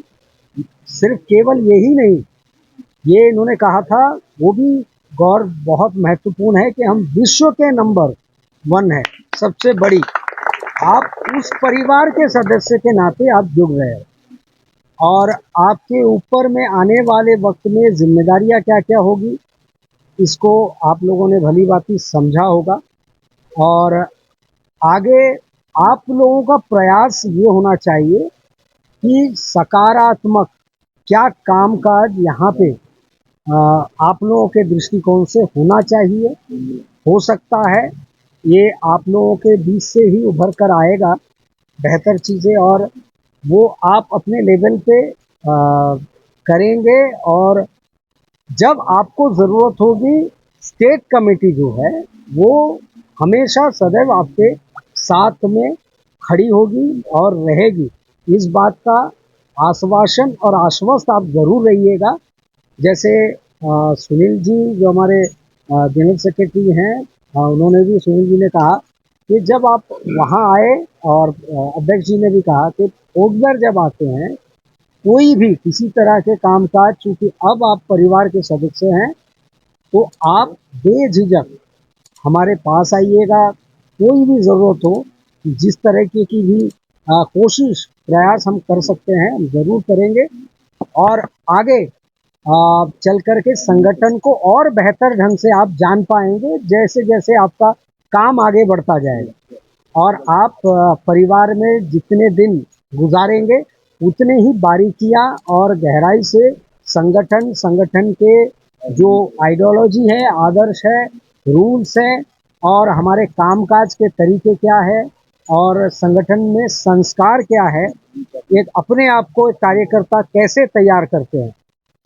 सिर्फ केवल यही नहीं, ये इन्होंने कहा था, वो भी गौर बहुत महत्वपूर्ण है कि हम विश्व के नंबर 1 है, सबसे बड़ी। आप उस परिवार के सदस्य के नाते आप जुड़ रहे हैं, और आपके ऊपर में आने वाले वक्त में जिम्मेदारियां क्या क्या होगी, इसको आप लोगों ने भली भांति समझा होगा और आगे आप लोगों का प्रयास ये होना चाहिए कि सकारात्मक क्या कामकाज यहाँ पे आप लोगों के दृष्टिकोण से होना चाहिए। हो सकता है ये आप लोगों के बीच से ही उभर कर आएगा बेहतर चीज़ें, और वो आप अपने लेवल पे करेंगे। और जब आपको ज़रूरत होगी, स्टेट कमेटी जो है वो हमेशा सदैव आपके साथ में खड़ी होगी और रहेगी। इस बात का आश्वासन और आश्वस्त आप ज़रूर रहिएगा। जैसे सुनील जी जो हमारे जनरल सेक्रेटरी हैं, उन्होंने भी, सुनील जी ने कहा कि जब आप वहाँ आए, और अध्यक्ष जी ने भी कहा कि पोर्टब्लेयर जब आते हैं कोई भी किसी तरह के कामकाज, चूंकि अब आप परिवार के सदस्य हैं, तो आप बेझिझक हमारे पास आइएगा। कोई भी ज़रूरत हो, जिस तरह की भी कोशिश प्रयास हम कर सकते हैं हम ज़रूर करेंगे, और आगे चल कर के संगठन को और बेहतर ढंग से आप जान पाएंगे जैसे जैसे आपका काम आगे बढ़ता जाएगा। और आप परिवार में जितने दिन गुजारेंगे उतने ही बारीकियां और गहराई से संगठन के जो आइडियोलॉजी है, आदर्श है, रूल्स है, और हमारे कामकाज के तरीके क्या है, और संगठन में संस्कार क्या है, एक अपने आप को एक कार्यकर्ता कैसे तैयार करते हैं,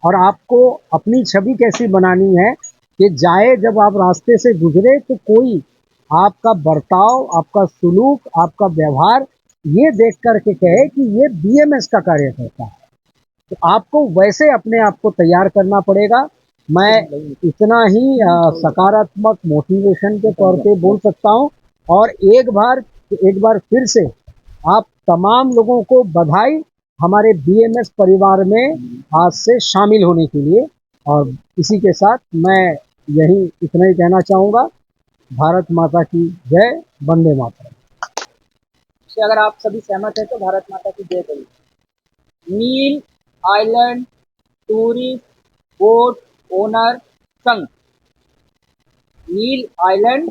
और आपको अपनी छवि कैसी बनानी है कि जाए जब आप रास्ते से गुजरे तो कोई आपका बर्ताव, आपका सुलूक, आपका व्यवहार ये देख कर के कहे कि ये बीएमएस का कार्यकर्ता है। तो आपको वैसे अपने आप को तैयार करना पड़ेगा। मैं इतना ही सकारात्मक मोटिवेशन के तौर पे बोल सकता हूँ। और एक बार फिर से आप तमाम लोगों को बधाई हमारे बीएमएस परिवार में आज से शामिल होने के लिए। और इसी के साथ मैं यही इतना ही कहना चाहूँगा। भारत माता की जय, वंदे मातरम। से अगर आप सभी सहमत हैं तो भारत माता की जय करिए। नील आइलैंड टूरिस्ट बोट ओनर संघ, नील आइलैंड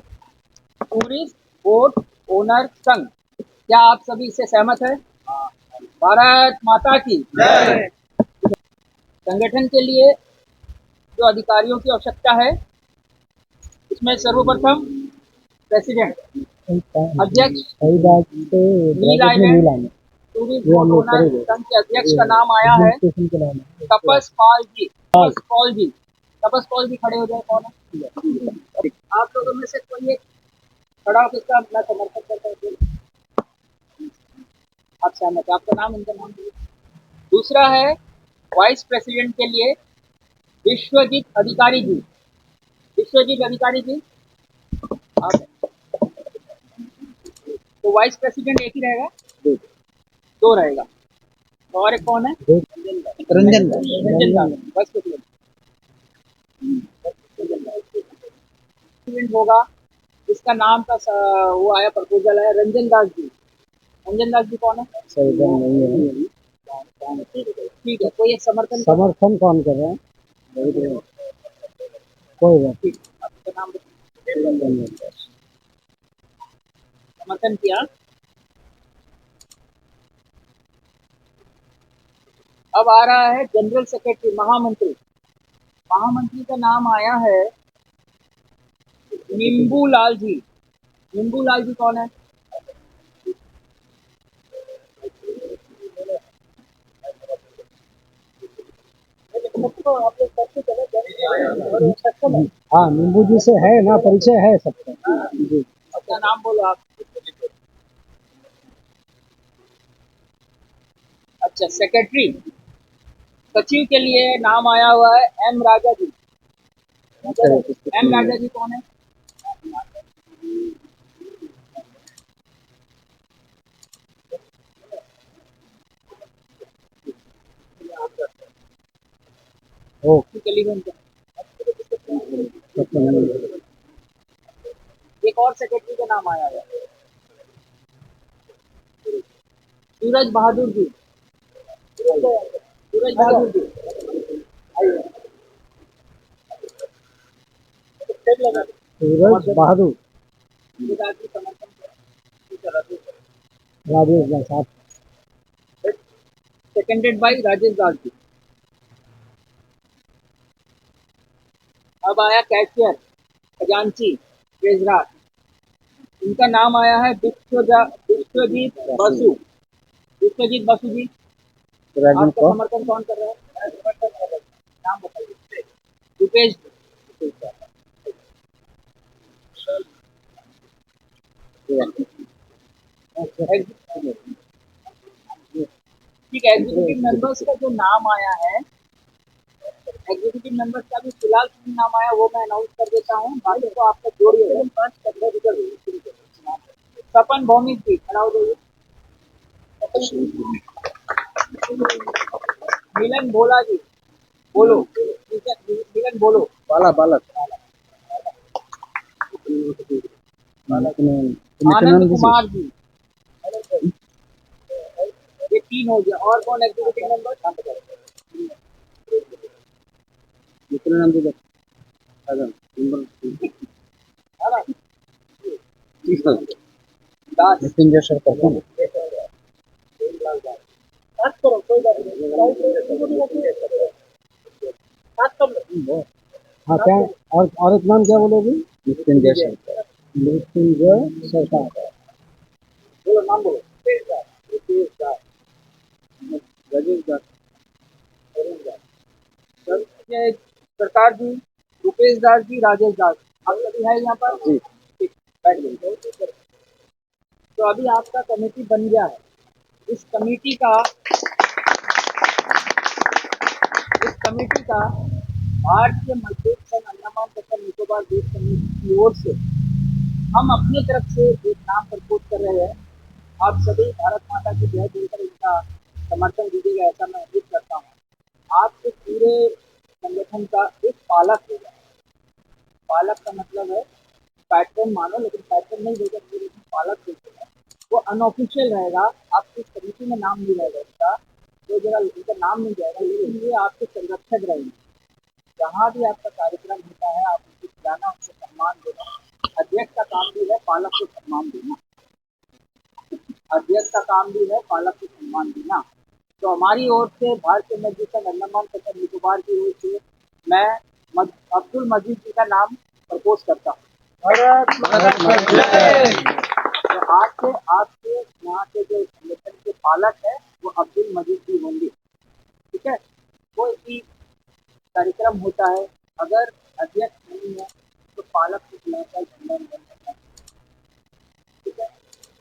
टूरिस्ट बोट ओनर संघ, क्या आप सभी इससे सहमत हैं? भारत माता की जय। संगठन के लिए जो अधिकारियों की आवश्यकता है, इसमें सर्वप्रथम प्रेसिडेंट, अध्यक्ष, नील आइलैंड टूरिस्ट बोट ओनर संघ के अध्यक्ष का नाम आया है तपस पाल जी। तपस पाल जी खड़े हो जाए। कौन है? आप लोगों में से कोई एक खड़ा होकर इसका अपना समर्थन करता है? आप सहमत है? आपका नाम, उनका नाम। दूसरा है वाइस प्रेसिडेंट के लिए विश्वजीत अधिकारी जी। विश्वजीत अधिकारी जी, आप। तो वाइस प्रेसिडेंट एक ही रहेगा? दो रहेगा। तो और एक कौन है? रंजन दास वाइस प्रेसिडेंट। प्रेसिडेंट होगा जिसका नाम का वो आया, प्रपोजल है, रंजन दास जी। रंजन दास जी कौन है? ठीक है, कोई एक समर्थन कौन कर रहे हैं? कोई बात। ठीक, आपका नाम समर्थन किया। अब आ रहा है जनरल सेक्रेटरी, महामंत्री। महामंत्री का नाम आया है नींबू लाल जी। नींबू लाल जी कौन है? हाँ, नींबू जी से है ना, परिचय है सबका जी। अपना नाम बोलो आप। अच्छा, सेक्रेटरी, सचिव के लिए नाम आया हुआ है एम राजा जी। एम राजा जी कौन है? एक और सेक्रेटरी का नाम आया हुआ है सूरज बहादुर जी। सूरज बहादुर जी, आइए। सूरज बहादुर राजेश दास साहब सेकेंडेड बाई राजेश दास जी। अब आया कैशियर खजांची केजरार, इनका नाम आया है विश्वजीत बसु। विश्वजीत बसु जी, आपका समर्थन कौन कर रहा है? नाम बताइए। रुपेश ठीक है। एग्जीक्यूटिव मेंबर्स का जो नाम आया है, एग्जीक्यूटिव मेंबर्स का भी फिलहाल नाम आया, वो मैं अनाउंस कर देता हूँ। बाकी को आपका जोड़िए। सपन भौमिक जी खड़ा हो जाइए। मिलन भोला जी बोलो। मिलन बोलो। आनंद कुमार जी, ये 3 हो गया। और कौन एग्जीक्यूटिव मेंबर? दास बात करो, कोई बात नहीं। हाँ क्या और एक नाम क्या बोलोगे? मृत्युंजय सरकार। बोलो नाम बोलो। रुपेश दास, राजेश दास, अरुण दास। सर, ये सरकार जी, रुपेश दास जी, राजेश दास, आप सभी है यहाँ पर? जी, ठीक, बैठ गए। तो अभी आपका कमेटी बन गया है। इस कमेटी का भारतीय मजदूर संघ अंडमान तथा निकोबार द्वीप समिति की ओर से हम अपनी तरफ से एक नाम प्रपोज कर रहे हैं। आप सभी भारत माता की जय बोलकर इनका समर्थन दीजिएगा, ऐसा मैं उम्मीद करता हूँ। आपके पूरे संगठन का एक पालक होगा। पालक का मतलब है पैटर्न मानो, लेकिन पैटर्न नहीं देगा, पूरे पालक देते हैं। वो अनऑफिशियल रहेगा, आपकी कमेटी में नाम नहीं रहेगा इसका, तो जरा इनका नाम नहीं जाएगा, लेकिन ये आपके संरक्षक रहेंगे। जहाँ भी आपका कार्यक्रम होता है, आप उनको जाना, उनको सम्मान देना। अध्यक्ष का काम भी है पालक को सम्मान देना। अध्यक्ष का काम भी है पालक को सम्मान देना। तो हमारी ओर से भारतीय मजदूर संघ अंडमान तथा निकोबार की ओर से मैं अब्दुल मजीद जी का नाम प्रपोज करता हूँ। तो आज से आपके यहाँ के जो संगठन के पालक है वो अब्दुल मजीद जी होंगे। ठीक है। कोई भी कार्यक्रम होता है, अगर अध्यक्ष नहीं है तो पालक को बुलाकर झंडा वंदन करना। ठीक है।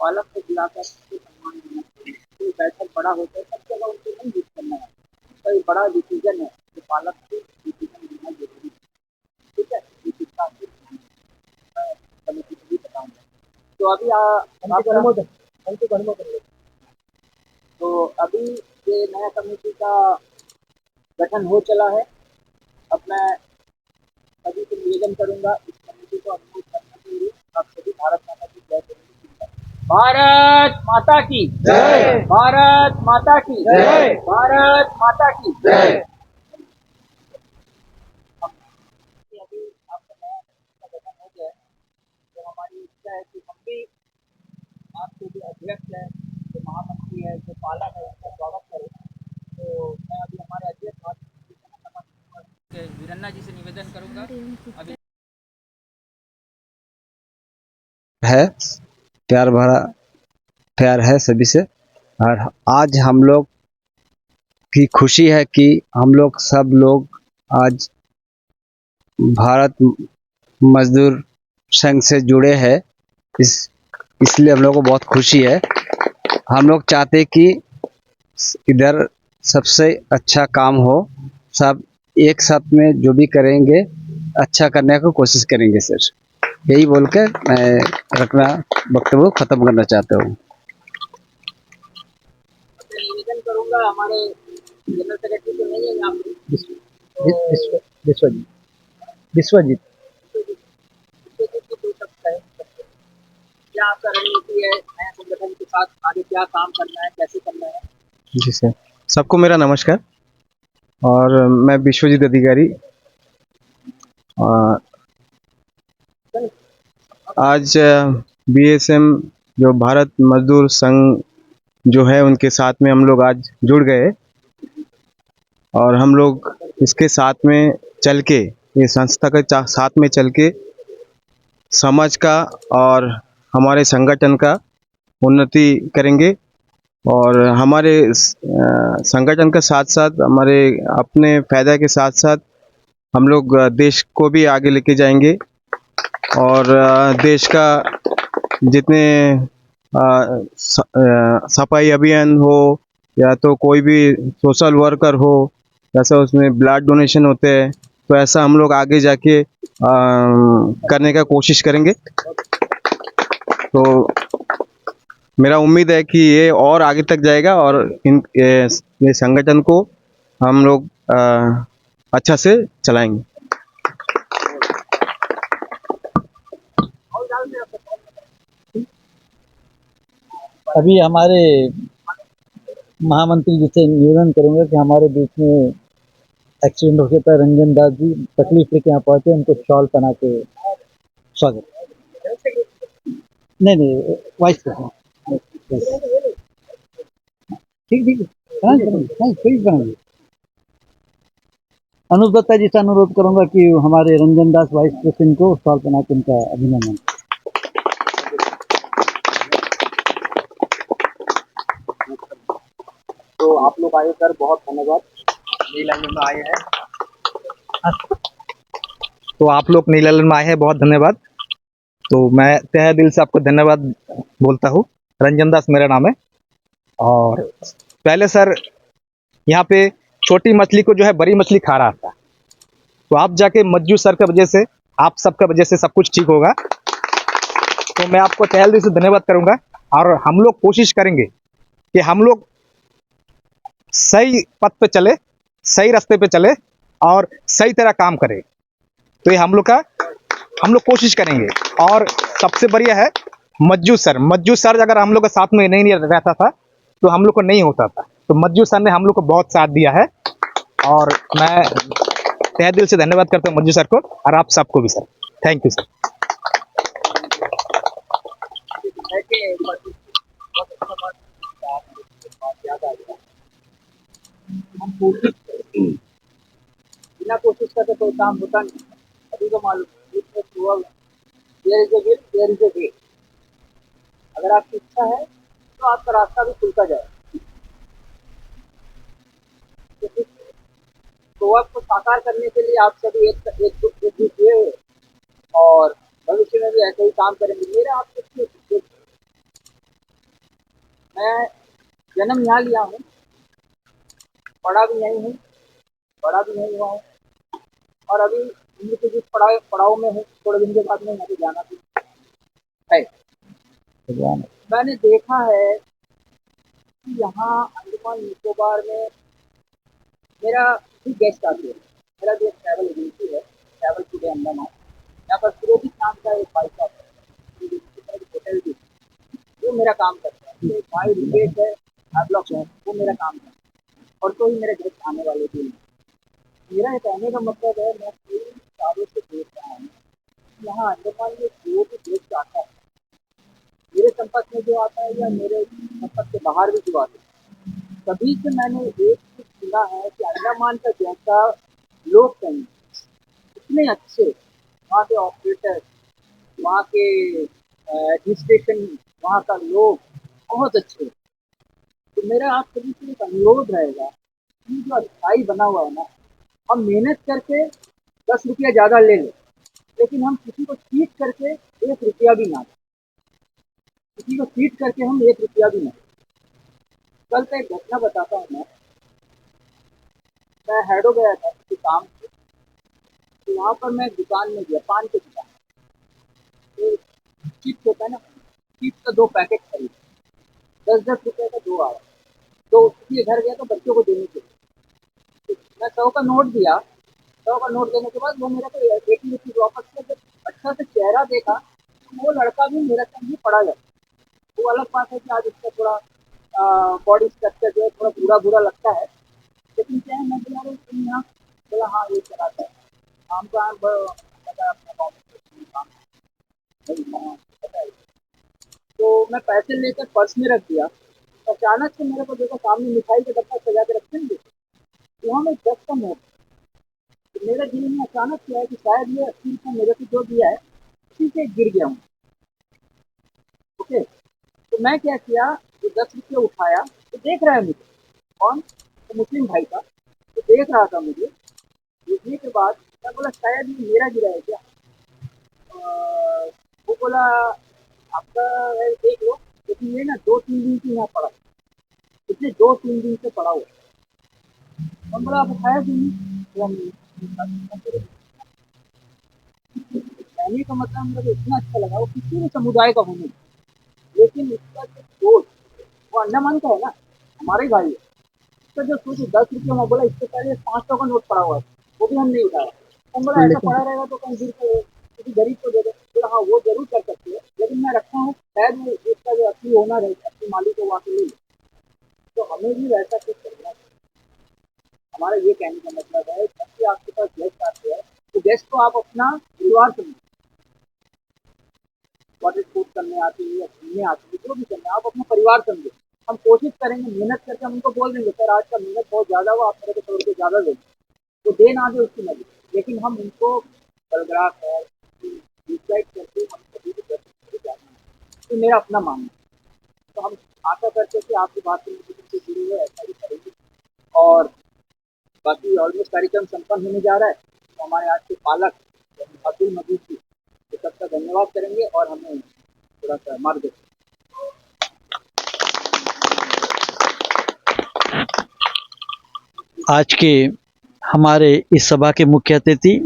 पालक को बुलाकर उसको सम्मान देना। कोई बैठक बड़ा होता है, सब जगह उनको नहीं यूज करना है। कोई बड़ा डिसीजन है तो पालक को डिसीजन देना जरूरी है। ठीक है। कमेटी को भी बताऊंगा। तो अभी तो अभी ये नया कमेटी का गठन हो चला है। अब मैं सभी से निवेदन करूंगा इस कमेटी को अनुमोदित करने के लिए। आप सभी भारत माता की जय बोलेंगे। भारत माता की जय। भारत माता की जय। भारत माता की जय। अभी आपका नया कमेटी का गठन हो गया है, तो हमारी इच्छा है कि हम भी आपके जो अध्यक्ष है, जो महामंत्री है, जो पालक है, उनका स्वागत करें। तो मैं अभी हमारे अध्यक्ष वीरन्ना जी से निवेदन करूंगा। अभी है प्यार है सभी से। और आज हम लोग की खुशी है कि हम लोग सब लोग आज भारत मजदूर संघ से जुड़े हैं। इसलिए हम लोग को बहुत खुशी है। हम लोग चाहते कि इधर सबसे अच्छा काम हो, सब एक साथ में जो भी करेंगे अच्छा करने की कोशिश करेंगे सर। यही बोल के मैं अपना वक्तव्य खत्म करना चाहता हूँ। निवेदन करूंगा, हमारे जनरल सेक्रेटरी तो नहीं है यहाँ पे, विश्वजीत क्या आपका रणनीति है नए संगठन के साथ आगे, क्या काम करना है, कैसे करना है? जी सर, सबको मेरा नमस्कार। और मैं विश्वजीत अधिकारी, आज बीएसएम जो भारत मजदूर संघ जो है उनके साथ में हम लोग आज जुड़ गए और हम लोग इसके साथ में चल के, ये संस्था के साथ में चल के समाज का और हमारे संगठन का उन्नति करेंगे। और हमारे संगठन के साथ साथ हमारे अपने फायदा के साथ साथ हम लोग देश को भी आगे लेके जाएंगे और देश का जितने सफाई अभियान हो या तो कोई भी सोशल वर्कर हो, जैसा उसमें ब्लड डोनेशन होते हैं, तो ऐसा हम लोग आगे जाके करने का कोशिश करेंगे। तो मेरा उम्मीद है कि ये और आगे तक जाएगा और ये संगठन को हम लोग अच्छा से चलाएंगे। अभी हमारे महामंत्री जी से निवेदन करूंगा कि हमारे बीच में एक्सीडेंट हो गया था, रंजन दास जी तकलीफ लेके यहाँ पहुंचे, उनको शॉल पहना के स्वागत। नहीं नहीं, वाइस ठीक ठीक कोई बनाइए। अनुप दत्ता जी से अनुरोध करूंगा कि हमारे रंजन दास वाइस प्रेसिडेंट को शॉल पहना के उनका अभिनंदन। तो आप लोग आए सर, बहुत धन्यवाद। नीलांजन में आए हैं। तो आप लोग नीलांजन में आए हैं, बहुत धन्यवाद। तो मैं तहे दिल से आपको धन्यवाद बोलता हूँ। रंजन दास मेरा नाम है। और पहले सर यहाँ पे छोटी मछली को जो है बड़ी मछली खा रहा था, तो आप जाके मज्जू सर की वजह से, आप सबका वजह से सब कुछ ठीक होगा। तो मैं आपको तहे दिल से धन्यवाद करूँगा और हम लोग कोशिश करेंगे कि हम लोग सही पथ पे चले, सही रास्ते पे चले और सही तरह काम करें। तो ये हम लोग कोशिश करेंगे। और सबसे बढ़िया है मज्जू सर अगर हम लोग के साथ में नहीं रहता था तो हम लोग को नहीं होता था। तो मज्जू सर ने हम लोग को बहुत साथ दिया है और मैं तहे दिल से धन्यवाद करता हूँ मज्जू सर को और आप सबको भी सर। Thank you sir. बिना कोशिश करके कोई काम होता नहीं। अभी तो मालूम there is a will, there is a way. अगर आपकी इच्छा है तो आपका रास्ता भी खुलता जाए। तो इस गोवा को साकार करने के लिए आप सभी एक हुए और भविष्य में भी ऐसे ही काम करेंगे। मेरा आपसे उद्देश्य, मैं जन्म यहाँ लिया हूँ, पढ़ा भी यहीं हूँ, बड़ा भी नहीं हुआ हूँ और अभी उम्र के जिस पड़ाव में हूँ, थोड़े दिन के बाद में मुझे जाना भी है। मैंने देखा है कि यहाँ अंडमान निकोबार में मेरा भी गेस्ट आते हैं। मेरा जो ट्रैवल एजेंसी है, ट्रैवल टुडे अंडमान, यहाँ पर सुरोजित नाम का एक भाई साहब है, होटल भी, वो मेरा काम करता है। एक भाई रिकेश है, ब्लॉक है, वो मेरा काम करता है और तो ही मेरे गेस्ट आने वाले भी हैं। मेरा ये कहने का मतलब है, मैं कई सालों से देख रहा हूँ यहाँ अंडमान में जो भी गेस्ट आता है, मेरे संपर्क में जो आता है या मेरे संपर्क के बाहर भी जो आते हैं, सभी से मैंने एक चीज सुना है कि अंडमान का जैसा लोग कहीं इतने अच्छे, वहाँ के ऑपरेटर, वहाँ के एडमिनिस्ट्रेशन, वहाँ का लोग बहुत अच्छे। तो मेरा आप सभी से एक अनुरोध रहेगा कि जो स्थायी बना हुआ है ना, हम मेहनत करके 10 रुपया ज़्यादा ले लें, लेकिन हम किसी को चीट करके 1 रुपया भी ना दें। किसी को चीट करके हम 1 रुपया भी ना दें। कल का एक घटना बताता हूँ मैं हेडो गया था किसी काम से, तो वहाँ पर मैं दुकान में गया, पान की दुकान। तो चिप्स होता है ना, चिप्स का 2 पैकेट खरीदा, 10-10 रुपये का 2 आया। तो उसके घर गया तो बच्चों को देने के लिए मैं 100 का नोट दिया। 100 का नोट देने के बाद वो मेरे को 80 रुपीज़ वापस किया। जब अच्छा से चेहरा देखा तो वो लड़का भी मेरा संग ही पड़ा जाता। वो अलग बात है कि आज उसका थोड़ा बॉडी स्ट्रक्चर जो है थोड़ा बुरा बुरा लगता है, लेकिन क्या है, मैं बोला अरे तुम यहाँ, बोला हाँ ये चलाता है काम का अपने गाँव में काम। तो मैं पैसे लेकर पर्स में रख दिया, तो अचानक से मेरे को देखो सामने मिठाई का डब्बा सजा के रखे हैं, तो वहाँ में 10 का नोट। तो मेरे दिल में अचानक क्या है कि शायद ये 80 रुपये मेरे को जो दिया है उसी से गिर गया हूँ। ओके, तो मैं क्या किया, जो 10 रुपये उठाया, तो देख रहा है मुझे कौन, तो मुस्लिम भाई था, तो देख रहा था मुझे। देखने के बाद मैं बोला शायद ये मेरा गिरा है क्या। वो बोला आपका है देख लो, लेकिन ये ना 2-3 दिन से यहाँ पड़ा, पिछले 2-3 दिन से पड़ा हुआ। हम बोला आप उठाया क्यों नहीं? बोला, नहीं। कहने का मतलब मुझे इतना अच्छा लगा, वो किसी भी समुदाय का होने, लेकिन उसका जो सोच, वो अंडमान का है ना, हमारे ही भाई है। उसका जो सोच 10 रुपये, मैं बोला इससे पहले 500 का नोट पड़ा हुआ है, वो भी हम नहीं उठाया। हम बोला ऐसा पड़ा रहेगा तो कहीं गिर के किसी गरीब को दे दो। बोला हाँ वो जरूर कर सकते हैं, लेकिन मैं रखा हूँ, शायद वो इसका जो असली ओनर है, असली मालिक है, वो आके ले ले। तो हमें भी वैसा कुछ करना है। हमारा ये कहने का मतलब है, जब भी आपके पास गेस्ट आते हैं, तो गेस्ट को आप अपना परिवार समझो। वाटर स्पोर्ट्स करने आते हैं या घूमने आते हैं, जो भी करना आप अपना परिवार समझो। हम कोशिश करेंगे, मेहनत करके हम उनको बोल देंगे सर आज का मेहनत बहुत ज़्यादा हुआ, आप मेरे को थोड़ी ज़्यादा देंगे, तो दे ना दे उसकी मर्जी, लेकिन हम उनको बलगरा कर डिसलाइक करके हम कभी भी कर सकते हैं। तो मेरा अपना मानना है। तो हम आशा करते हैं कि आपकी बात से जुड़ी हुई ऐसा ही करेंगे। और बाकी ऑलमोस्ट कार्यक्रम संपन्न होने जा रहा है, तो हमारे आज के पालक अब्दुल मजीद जी तो सबका धन्यवाद करेंगे और हमें थोड़ा सा मार्गदर्शन। आज के हमारे इस सभा के मुख्य अतिथि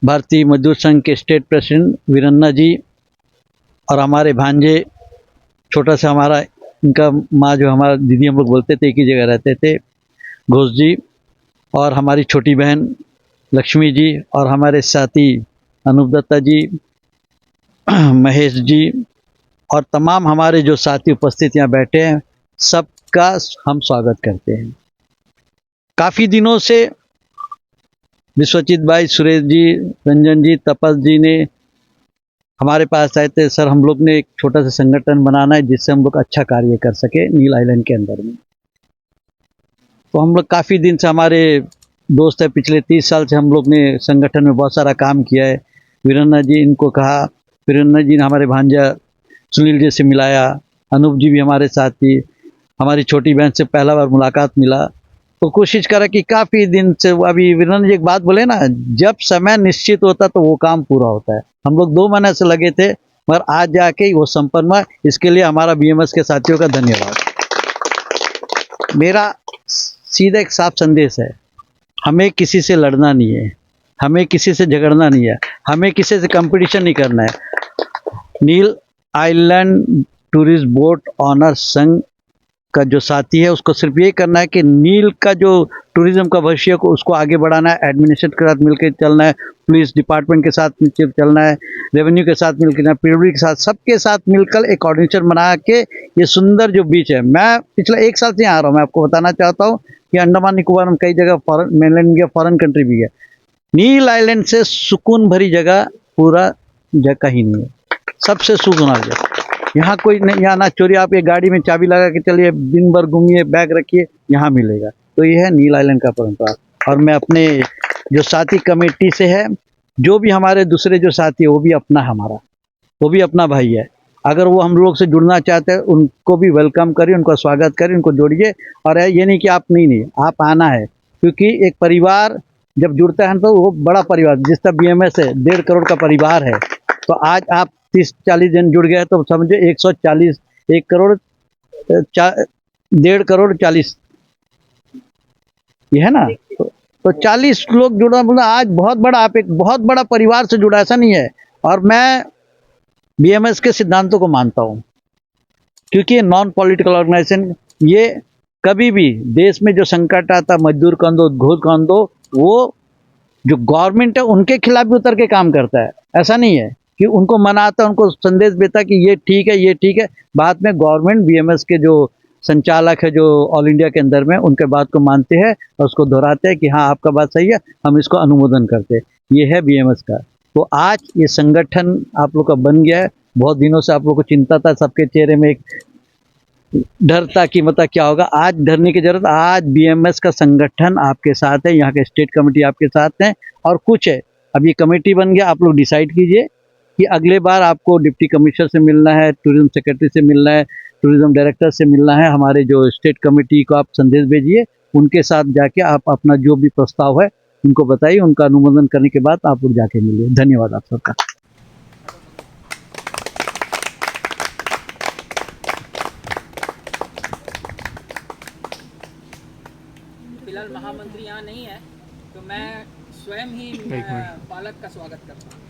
भारतीय मजदूर संघ के स्टेट प्रेसिडेंट वीरन्ना जी और हमारे भांजे, छोटा सा हमारा इनका माँ जो हमारा दीदी हम लोग बोलते थे, एक ही जगह रहते थे, घोष जी, और हमारी छोटी बहन लक्ष्मी जी, और हमारे साथी अनूप दत्ता जी, महेश जी, और तमाम हमारे जो साथी उपस्थित यहाँ बैठे हैं, सबका हम स्वागत करते हैं। काफ़ी दिनों से विश्वजीत भाई, सुरेश जी, रंजन जी, तपस जी ने हमारे पास आए थे, सर हम लोग ने एक छोटा सा संगठन बनाना है जिससे हम लोग अच्छा कार्य कर सके नील आइलैंड के अंदर में। तो हम लोग काफ़ी दिन से, हमारे दोस्त है, पिछले 30 साल से हम लोग ने संगठन में बहुत सारा काम किया है। वीरन्ना जी इनको कहा, वीरन्ना जी ने हमारे भांजा सुनील जी से मिलाया, अनूप जी भी हमारे साथ थी, हमारी छोटी बहन से पहला बार मुलाकात मिला, तो कोशिश करा कि काफ़ी दिन से। अभी वीरन्ना जी एक बात बोले ना, जब समय निश्चित होता तो वो काम पूरा होता है। हम लोग 2 महीने से लगे थे, मगर आज जाके वो संपन्न हुआ। इसके लिए हमारा बीएमएस के साथियों का धन्यवाद। मेरा सीधा एक साफ संदेश है, हमें किसी से लड़ना नहीं है, हमें किसी से झगड़ना नहीं है, हमें किसी से कंपटीशन नहीं करना है। नील आइलैंड टूरिस्ट बोट ऑनर संघ का जो साथी है उसको सिर्फ ये करना है कि नील का जो टूरिज्म का भविष्य को उसको आगे बढ़ाना है, एडमिनिस्ट्रेशन के साथ मिलकर चलना है, पुलिस डिपार्टमेंट के साथ चलना है, रेवेन्यू के साथ मिलकर, पीडब्ल्यूडी के साथ, सबके साथ मिलकर एक कोऑर्डिनेशन बना के ये सुंदर जो बीच है। मैं पिछले 1 साल से यहाँ आ रहा हूँ, मैं आपको बताना चाहता हूँ कि अंडमान निकोबार में कई जगह फॉरेन मेनलैंड गया, फॉरेन कंट्री भी गया, नील आइलैंड से सुकून भरी जगह पूरा जगह ही नहीं है, सबसे सुकून आ गया। यहाँ कोई नहीं, यहाँ ना चोरी, आप एक गाड़ी में चाबी लगा के चलिए, दिन भर घूमिए, बैग रखिए, यहाँ मिलेगा। तो ये है नील आइलैंड का परंपरा। और मैं अपने जो साथी कमेटी से है, जो भी हमारे दूसरे जो साथी है, वो भी अपना हमारा, वो भी अपना भाई है। अगर वो हम लोग से जुड़ना चाहते हैं, उनको भी वेलकम करिए, उनका स्वागत करिए, उनको जोड़िए। और ये नहीं कि आप नहीं, आप आना है, क्योंकि एक परिवार जब जुड़ता है तो वो बड़ा परिवार, जिस तरह बीएमएस है 1.5 करोड़ का परिवार है, तो आज आप 30-40 जन जुड़ गए तो समझो 140, 1 करोड़ 1.5 करोड़ 40, ये है ना, तो 40 लोग जुड़ा, बोला आज बहुत बड़ा, आप एक बहुत बड़ा परिवार से जुड़ा, ऐसा नहीं है। और मैं बीएमएस के सिद्धांतों को मानता हूँ, क्योंकि नॉन पॉलिटिकल ऑर्गेनाइजेशन, ये कभी भी देश में जो संकट आता, मजदूर का आंदोलन, उद्योग का आंदोलन, वो जो गवर्नमेंट है उनके खिलाफ भी उतर के काम करता है। ऐसा नहीं है कि उनको मनाता, उनको संदेश देता कि ये ठीक है, ये ठीक है। बाद में गवर्नमेंट बीएमएस के जो संचालक है, जो ऑल इंडिया के अंदर में, उनके बात को मानते हैं और उसको दोहराते हैं कि हाँ आपका बात सही है, हम इसको अनुमोदन करते हैं। ये है बीएमएस का। तो आज ये संगठन आप लोग का बन गया है। बहुत दिनों से आप लोग को चिंता था, सबके चेहरे में एक डर था कि मतलब क्या होगा। आज डरने की जरूरत, आज बीएमएस का संगठन आपके साथ है, यहाँ के स्टेट कमेटी आपके साथ है। और कुछ है, अब ये कमेटी बन गया, आप लोग डिसाइड कीजिए कि अगले बार आपको डिप्टी कमिश्नर से मिलना है, टूरिज्म सेक्रेटरी से मिलना है, टूरिज्म डायरेक्टर से मिलना है। हमारे जो स्टेट कमेटी को आप संदेश भेजिए, उनके साथ जाके आप अपना जो भी प्रस्ताव है उनको बताइए, उनका अनुमोदन करने के बाद आप लोग जाके मिलिए। धन्यवाद आप सबका। फिलहाल महामंत्री यहाँ नहीं है, तो मैं स्वयं ही पालक का स्वागत करता हूँ।